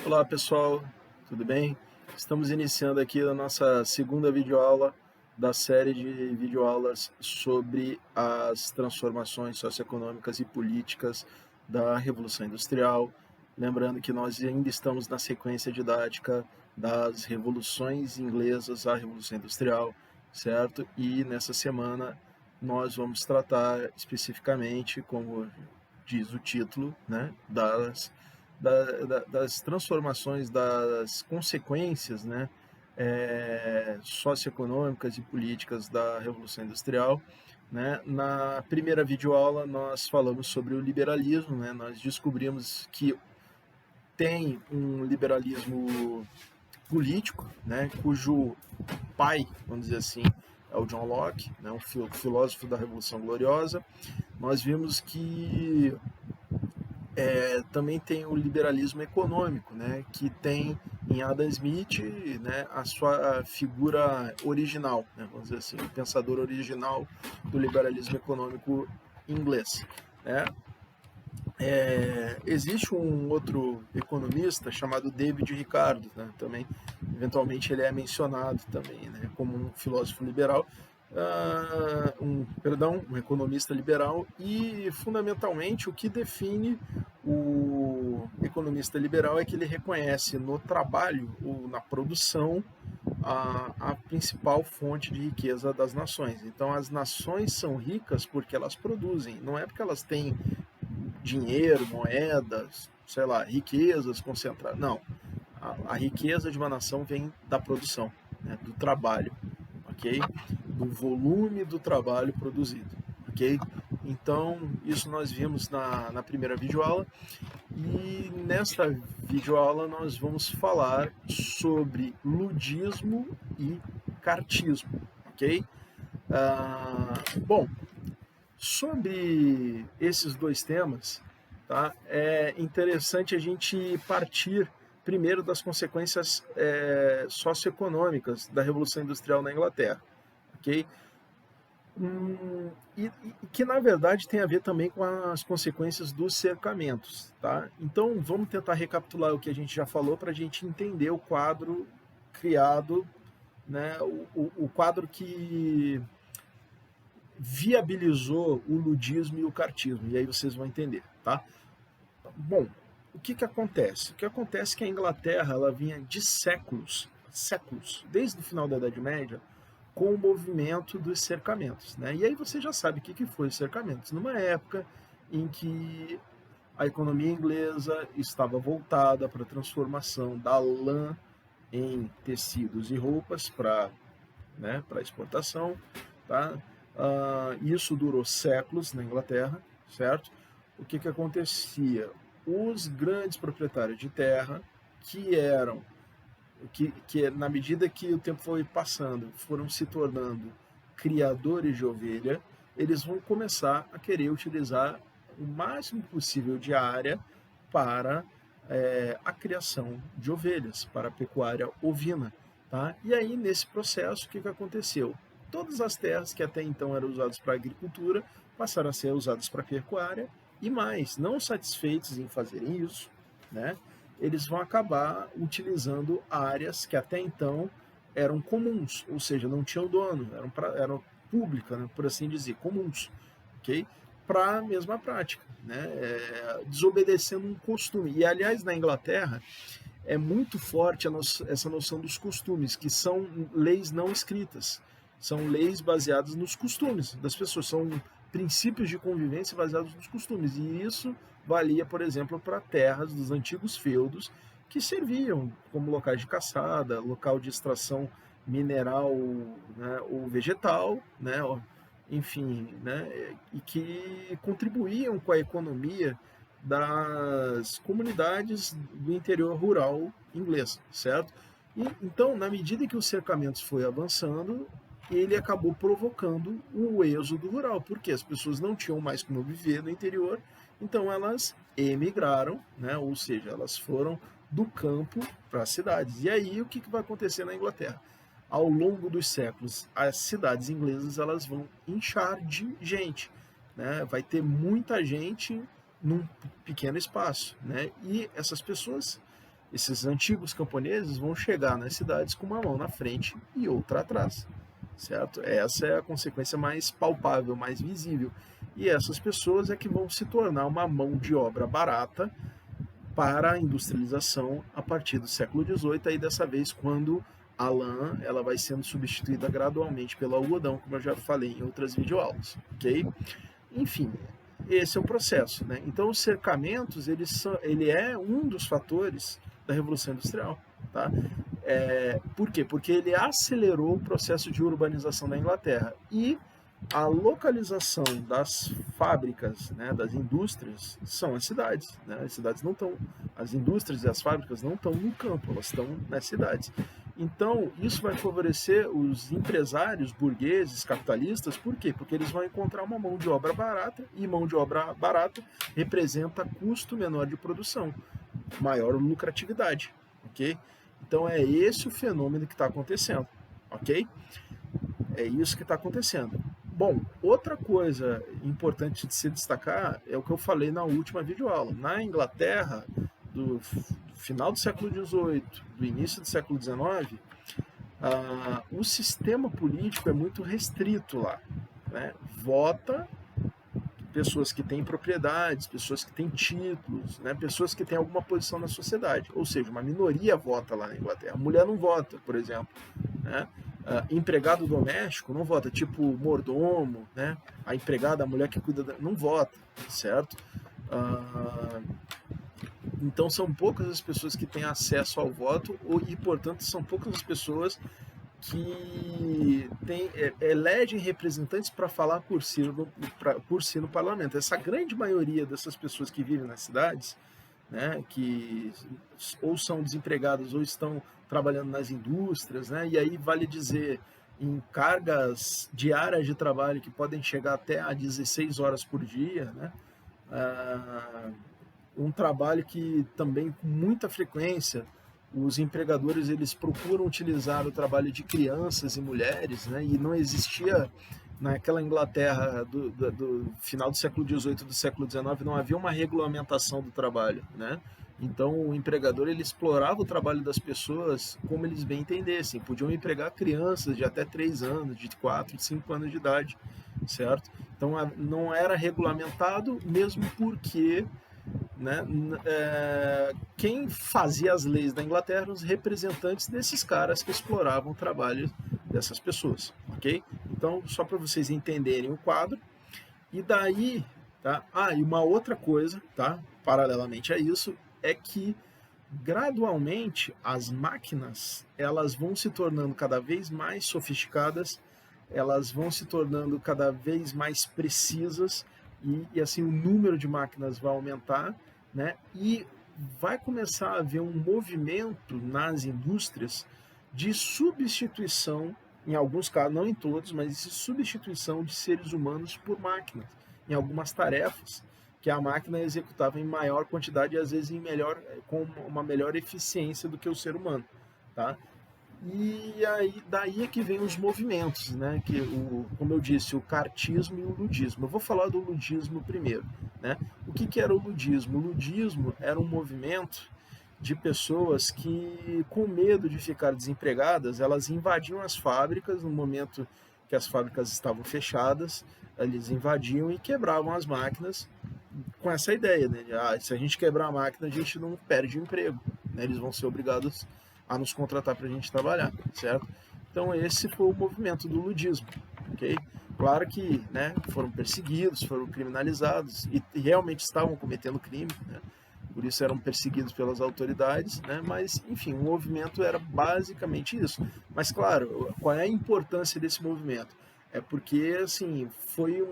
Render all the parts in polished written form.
Olá pessoal, tudo bem? Estamos iniciando aqui a nossa segunda videoaula da série de videoaulas sobre as transformações socioeconômicas e políticas da Revolução Industrial. Lembrando que nós ainda estamos na sequência didática das revoluções inglesas à Revolução Industrial, certo? E nessa semana nós vamos tratar especificamente, como diz o título, né, das transformações, das consequências, né, socioeconômicas e políticas da Revolução Industrial. Né? Na primeira videoaula nós falamos sobre o liberalismo, né? Nós descobrimos que tem um liberalismo político, né, cujo pai, vamos dizer assim, é o John Locke, né, um filósofo da Revolução Gloriosa. Nós vimos que também tem o liberalismo econômico, né, que tem em Adam Smith, né, a sua figura original, né, vamos dizer assim, o pensador original do liberalismo econômico inglês. Né. Existe um outro economista chamado David Ricardo, né, também, eventualmente ele é mencionado também, né, como um filósofo liberal, um economista liberal, e fundamentalmente o que define o economista liberal é que ele reconhece no trabalho ou na produção a principal fonte de riqueza das nações. Então as nações são ricas porque elas produzem, não é porque elas têm dinheiro, moedas, sei lá, riquezas concentradas. Não. A riqueza de uma nação vem da produção, né, do trabalho, ok? Do volume do trabalho produzido, ok? Então, isso nós vimos na primeira videoaula. E nesta videoaula nós vamos falar sobre ludismo e cartismo, ok? Bom, sobre esses dois temas, tá, é interessante a gente partir primeiro das consequências socioeconômicas da Revolução Industrial na Inglaterra, ok? E que na verdade tem a ver também com as consequências dos cercamentos, tá? Então vamos tentar recapitular o que a gente já falou para a gente entender o quadro criado, né? O quadro que viabilizou o ludismo e o cartismo, e aí vocês vão entender, tá? Bom, o que acontece? O que acontece é que a Inglaterra ela vinha de séculos, desde o final da Idade Média, com o movimento dos cercamentos, né? E aí você já sabe o que foi os cercamentos. Numa época em que a economia inglesa estava voltada para a transformação da lã em tecidos e roupas para, né, para exportação, tá? Isso durou séculos na Inglaterra, certo? O que acontecia? Os grandes proprietários de terra, que na medida que o tempo foi passando, foram se tornando criadores de ovelha, eles vão começar a querer utilizar o máximo possível de área para a criação de ovelhas, para a pecuária ovina. Tá? E aí, nesse processo, o que aconteceu? Todas as terras que até então eram usadas para agricultura passaram a ser usadas para pecuária, e mais, não satisfeitos em fazerem isso, né, eles vão acabar utilizando áreas que até então eram comuns, ou seja, não tinham dono, eram públicas, né, por assim dizer, comuns, ok? Para a mesma prática, né, desobedecendo um costume. E, aliás, na Inglaterra, é muito forte essa noção dos costumes, que são leis não escritas. São leis baseadas nos costumes das pessoas, são princípios de convivência baseados nos costumes. E isso valia, por exemplo, para terras dos antigos feudos, que serviam como locais de caçada, local de extração mineral, né, ou vegetal, né, enfim, né, e que contribuíam com a economia das comunidades do interior rural inglês, certo? E, então, na medida que os cercamentos foi avançando, ele acabou provocando o êxodo rural, porque as pessoas não tinham mais como viver no interior, então elas emigraram, né? Ou seja, elas foram do campo para as cidades. E aí o que vai acontecer na Inglaterra? Ao longo dos séculos, as cidades inglesas elas vão inchar de gente, né? Vai ter muita gente num pequeno espaço, né? E essas pessoas esses antigos camponeses vão chegar nas cidades com uma mão na frente e outra atrás, certo? Essa é a consequência mais palpável, mais visível. E essas pessoas é que vão se tornar uma mão de obra barata para a industrialização a partir do século XVIII, aí dessa vez quando a lã ela vai sendo substituída gradualmente pelo algodão, como eu já falei em outras videoaulas, ok? Enfim, esse é o processo, né? Então, os cercamentos, ele é um dos fatores da Revolução Industrial, tá? Por quê? Porque ele acelerou o processo de urbanização da Inglaterra e a localização das fábricas, né, das indústrias, são as cidades, né? As cidades não estão, as indústrias e as fábricas não estão no campo, elas estão nas cidades. Então, isso vai favorecer os empresários burgueses, capitalistas, por quê? Porque eles vão encontrar uma mão de obra barata, e mão de obra barata representa custo menor de produção, maior lucratividade, ok? Então, é esse o fenômeno que está acontecendo, ok? É isso que está acontecendo. Bom, outra coisa importante de se destacar é o que eu falei na última videoaula. Na Inglaterra, do final do século XVIII, do início do século XIX, o sistema político é muito restrito lá, né? Vota pessoas que têm propriedades, pessoas que têm títulos, né? Pessoas que têm alguma posição na sociedade. Ou seja, uma minoria vota lá na Inglaterra. A mulher não vota, por exemplo, né? Empregado doméstico não vota, tipo mordomo, né? A empregada, a mulher que cuida, não vota, certo? Então são poucas as pessoas que têm acesso ao voto e, portanto, são poucas as pessoas que elegem representantes para falar por si no parlamento. Essa grande maioria dessas pessoas que vivem nas cidades, né, que ou são desempregadas ou estão trabalhando nas indústrias, né, e aí vale dizer em cargas diárias de trabalho que podem chegar até a 16 horas por dia, né, um trabalho que também com muita frequência os empregadores eles procuram utilizar o trabalho de crianças e mulheres, né, e não existia naquela Inglaterra do final do século XVIII, do século XIX, não havia uma regulamentação do trabalho, né? Então o empregador ele explorava o trabalho das pessoas como eles bem entendessem. Podiam empregar crianças de até 3 anos, de 4, 5 anos de idade, certo? Então não era regulamentado, mesmo porque, né, quem fazia as leis da Inglaterra eram os representantes desses caras que exploravam o trabalho dessas pessoas, ok? Então, só para vocês entenderem o quadro. E daí, tá? E uma outra coisa, tá? Paralelamente a isso, é que gradualmente as máquinas elas vão se tornando cada vez mais sofisticadas, elas vão se tornando cada vez mais precisas e assim o número de máquinas vai aumentar, né? E vai começar a haver um movimento nas indústrias de substituição, em alguns casos, não em todos, mas de substituição de seres humanos por máquinas, em algumas tarefas que a máquina executava em maior quantidade e às vezes com uma melhor eficiência do que o ser humano, tá? E aí, daí é que vem os movimentos, né? Que como eu disse, o cartismo e o ludismo. Eu vou falar do ludismo primeiro, né? O que era o ludismo? O ludismo era um movimento de pessoas que, com medo de ficar desempregadas, elas invadiam as fábricas no momento que as fábricas estavam fechadas, eles invadiam e quebravam as máquinas com essa ideia, né? Se a gente quebrar a máquina, a gente não perde o emprego, né? Eles vão ser obrigados a nos contratar para a gente trabalhar, certo? Então esse foi o movimento do ludismo, ok? Claro que, né, foram perseguidos, foram criminalizados e realmente estavam cometendo crime, né? Por isso eram perseguidos pelas autoridades, né? Mas, enfim, o movimento era basicamente isso. Mas, claro, qual é a importância desse movimento? É porque, assim, foi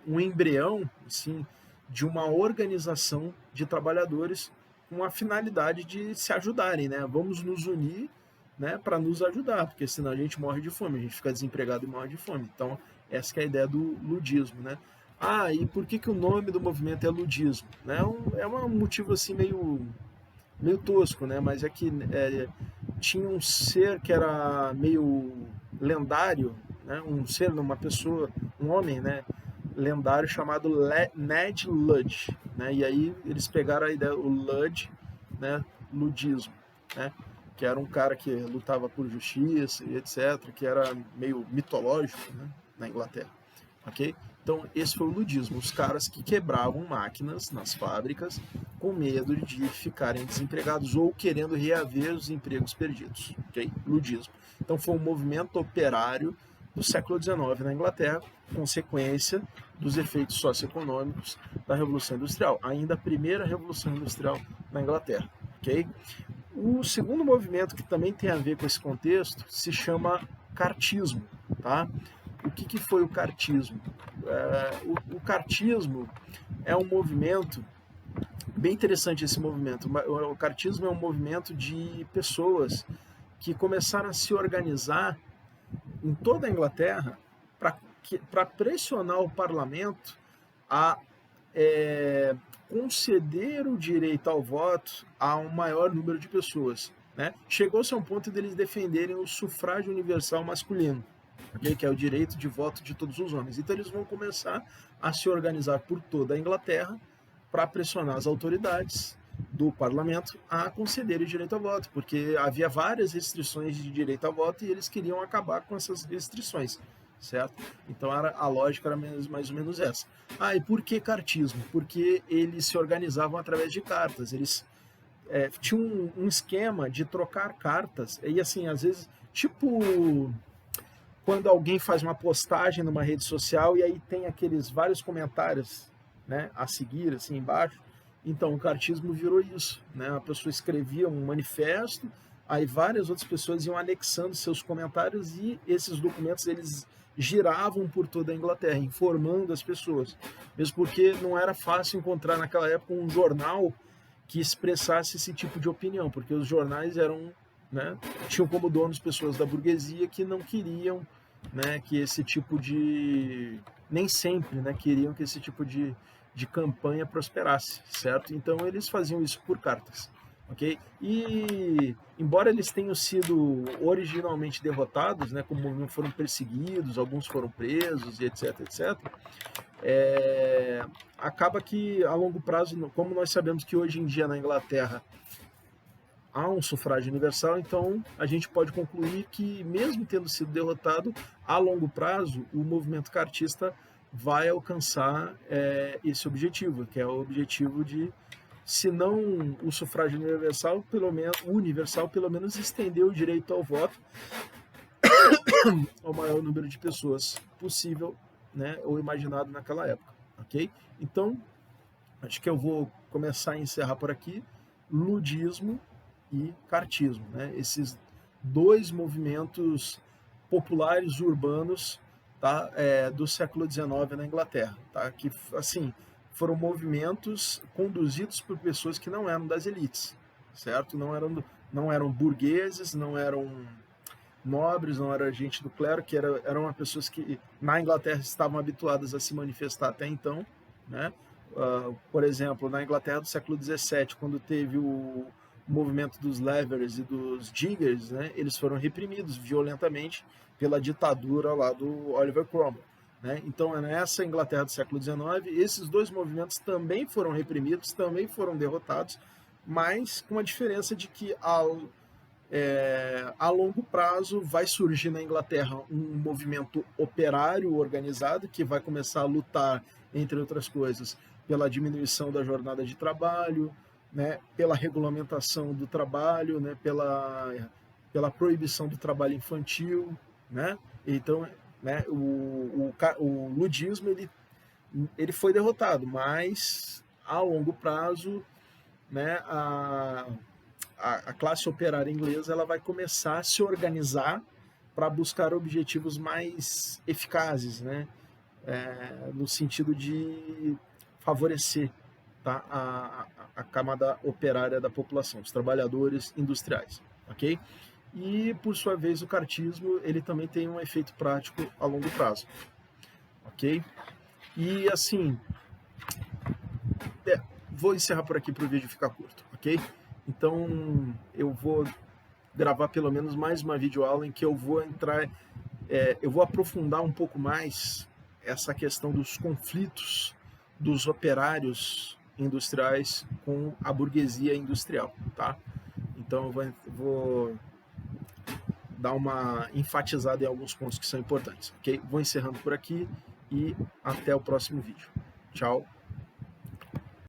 um embrião, assim, de uma organização de trabalhadores com a finalidade de se ajudarem, né? Vamos nos unir, né, para nos ajudar, porque senão a gente morre de fome, a gente fica desempregado e morre de fome. Então, essa que é a ideia do ludismo, né? E por que o nome do movimento é ludismo? Né? É um motivo assim meio tosco, né? Mas é que tinha um ser que era meio lendário, né? Um ser, uma pessoa, um homem, né? Lendário chamado Ned Ludd, né? E aí eles pegaram a ideia, o Ludd, né, ludismo, né, que era um cara que lutava por justiça e etc., que era meio mitológico, né, na Inglaterra, ok? Então, esse foi o ludismo, os caras que quebravam máquinas nas fábricas com medo de ficarem desempregados ou querendo reaver os empregos perdidos, ok? Ludismo. Então, foi um movimento operário do século XIX na Inglaterra, consequência dos efeitos socioeconômicos da Revolução Industrial, ainda a primeira Revolução Industrial na Inglaterra, ok? O segundo movimento que também tem a ver com esse contexto se chama cartismo, tá? O que foi o cartismo? O cartismo é um movimento bem interessante. Esse movimento, o cartismo é um movimento de pessoas que começaram a se organizar em toda a Inglaterra para pressionar o parlamento a conceder o direito ao voto a um maior número de pessoas, né? Chegou-se a um ponto deles defenderem o sufrágio universal masculino, okay? Que é o direito de voto de todos os homens. Então eles vão começar a se organizar por toda a Inglaterra para pressionar as autoridades do parlamento a conceder o direito ao voto, porque havia várias restrições de direito ao voto e eles queriam acabar com essas restrições, certo? Então a lógica era mais ou menos essa. E por que cartismo? Porque eles se organizavam através de cartas, eles tinham um esquema de trocar cartas, e assim, às vezes, tipo quando alguém faz uma postagem numa rede social e aí tem aqueles vários comentários, né, a seguir, assim, embaixo. Então, o cartismo virou isso, né? A pessoa escrevia um manifesto, aí várias outras pessoas iam anexando seus comentários e esses documentos, eles giravam por toda a Inglaterra, informando as pessoas. Mesmo porque não era fácil encontrar naquela época um jornal que expressasse esse tipo de opinião, porque os jornais eram, né, tinham como donos pessoas da burguesia que não queriam, né, que esse tipo de... nem sempre, né, queriam que esse tipo de campanha prosperasse, certo? Então eles faziam isso por cartas, ok? E embora eles tenham sido originalmente derrotados, né, como foram perseguidos, alguns foram presos e etc, etc, acaba que a longo prazo, como nós sabemos que hoje em dia na Inglaterra há um sufrágio universal, então a gente pode concluir que, mesmo tendo sido derrotado, a longo prazo o movimento cartista vai alcançar esse objetivo, que é o objetivo de, se não o sufrágio universal, pelo menos estender o direito ao voto ao maior número de pessoas possível, né, ou imaginado naquela época, ok? Então, acho que eu vou começar a encerrar por aqui. Ludismo e cartismo, né? Esses dois movimentos populares urbanos, tá? Do século XIX na Inglaterra, tá? Que, assim, foram movimentos conduzidos por pessoas que não eram das elites, certo? Não eram burgueses, não eram nobres, não era gente do clero, que eram pessoas que na Inglaterra estavam habituadas a se manifestar até então, né? Por exemplo, na Inglaterra do século XVII, quando teve o movimento dos Leverers e dos Diggers, né, eles foram reprimidos violentamente pela ditadura lá do Oliver Cromwell, né? Então, nessa Inglaterra do século XIX, esses dois movimentos também foram reprimidos, também foram derrotados, mas com a diferença de que a longo prazo vai surgir na Inglaterra um movimento operário organizado que vai começar a lutar, entre outras coisas, pela diminuição da jornada de trabalho, né, pela regulamentação do trabalho, né, pela proibição do trabalho infantil, né? Então, né, o ludismo ele foi derrotado, mas a longo prazo, né, a classe operária inglesa ela vai começar a se organizar para buscar objetivos mais eficazes, né? No sentido de favorecer, tá, a camada operária da população, os trabalhadores industriais, ok? E, por sua vez, o cartismo ele também tem um efeito prático a longo prazo, ok? E, assim, vou encerrar por aqui para o vídeo ficar curto, ok? Então, eu vou gravar pelo menos mais uma videoaula em que eu vou eu vou aprofundar um pouco mais essa questão dos conflitos dos operários industriais com a burguesia industrial, tá? Então eu vou dar uma enfatizada em alguns pontos que são importantes, ok? Vou encerrando por aqui e até o próximo vídeo. Tchau.